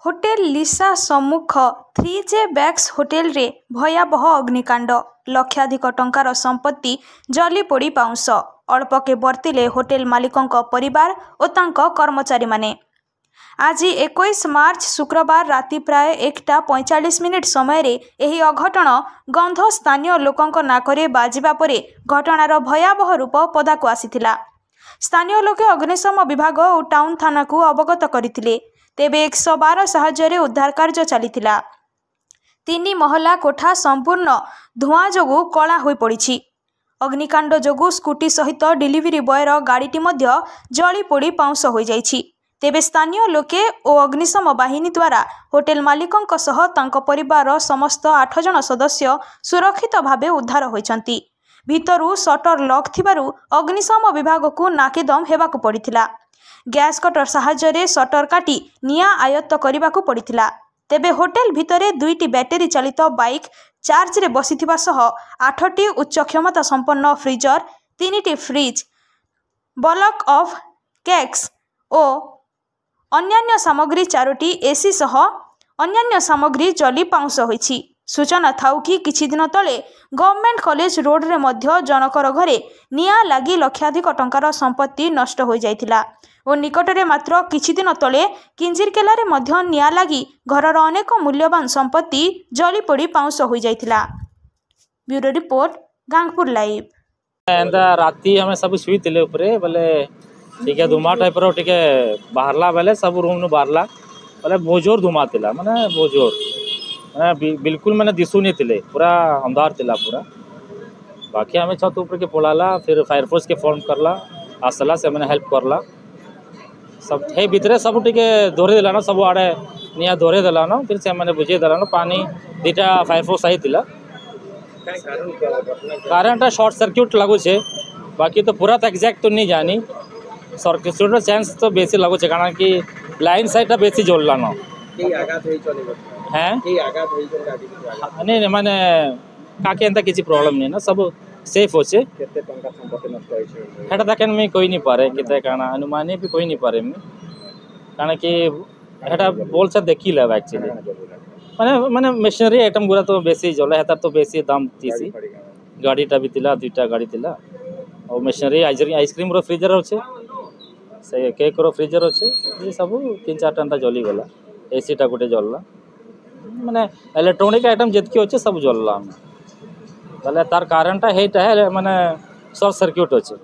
Hotel लिसा सम्मुख 3J backs hotel रे भयावह अग्निकांड लक्षाधिक टंकार संपत्ति जली पोड़ी पाउंस अल्पके बर्तिले होटेल मालिकों परिवार और तांको कर्मचारी माने। आज 21 मार्च शुक्रवार राति प्राय 1:45 समय यही अघटन गंध स्थानीय लोकों नाकरे बाजिबा परे घटनार भयावह रूप पदाकू आसीथिला। स्थानीय लोके अग्निशम विभाग और टाउन थाना को अवगत करथिले। तेबे 112 साहाय्य उद्धार कार्य चलीथिला। 3 महला कोठा संपूर्ण धुआं जोगु कला होई पड़िछि। अग्निकांड जोगु स्कूटी सहित डिलीवरी बॉयर गाड़ीटी मध्य जली पोड़ी पाउंस हो जाइछि। तेबे स्थानीय लोके और अग्निशम बाहिनी द्वारा होटेल मालिकों सह तांको परिवार समस्त 8 जन सदस्य सुरक्षित भावे उद्धार होइछंती। भितरु शटर लॉक थिबारु अग्निशम विभाग को नाकेदम हेबाकू पड़िथिला। गैस कटर साहाय्य शटर काटी निया आयत्त करने पड़िथिला। तेबे होटेल भितरे 2टी बैटेरी चालित बाइक चार्ज रे बसिथिबा सह 8टी उच्च क्षमता संपन्न फ्रीजर 3टी फ्रिज बल्क ऑफ केक्स और अन्यान्य सामग्री 4टी एसी सह अन्यान्य सामग्री जली पाउंस होइछि। सूचना थाउ कि किछि दिन तले गवर्नमेंट कॉलेज रोड रे मध्य जनकर घरे निया लागी लक्षाधिक टंकार संपत्ति नष्ट हो जाइथिला और निकटरे मात्र किछि दिन तले किंजिरकेला रे मध्य निया लागी घरर अनेक मूल्यवान संपत्ति जली पोड़ी पाउंस हो जाइथिला। Bureau report Gangpur live. एंदा राती हमें सब सुई तिले ऊपर बोले ठीक है धुमा टाइप रो ठीक है बाहरला बेले सब रूम नु बाहरला बोले बहुत जोर धुमा तिला माने बहुत जोर माने बिल्कुल मैंने दिसु नहीं थिले पूरा अंधार थिला पूरा। बाकी हमें छत ऊपर के पड़ाला फिर फायर फोर्स के फोन करला आसला से मैंने हेल्प करला सब हे भितरे सब टिके धोरे देला ना सब आड़े निया धोरे देला ना फिर से मैंने बुझे देला ना पानी 2टा फायर फोर्स आई थिला। कारण शॉर्ट सर्किट लागू छे बाकी तो पूरा तो एग्जैक्ट तो नहीं जानी सर्किट चांस तो बेसी लागू छे कारण कि लाइन साइड बेसी जोड़ला ना नहीं माने काके एंता किसी प्रॉब्लम नहीं ना सब सेफ होचे। केते टंका संपत्ति नष्ट होइछे हेटा देखन में कोई नहीं पारे केते काना अनुमानी भी कोई नहीं पारे में कारण कि हेटा बोल से देखि लेबा एक्चुअली माने माने मशीनरी आइटम गुरा तो बेसी जले हेता तो बेसी दाम तीसी गाड़ीटा भी तिला 2टा गाड़ी तिला और मशीनरी आइसक्रीम रो फ्रीजर होचे से केक रो फ्रीजर होचे ये सब 3-4 टन जली गला एसी टा गोटे जलला माने इलेक्ट्रॉनिक आइटम जितकी होचे सब जलला बोले तार कारण टा हेटा है माने शॉर्ट सर्किट होचे।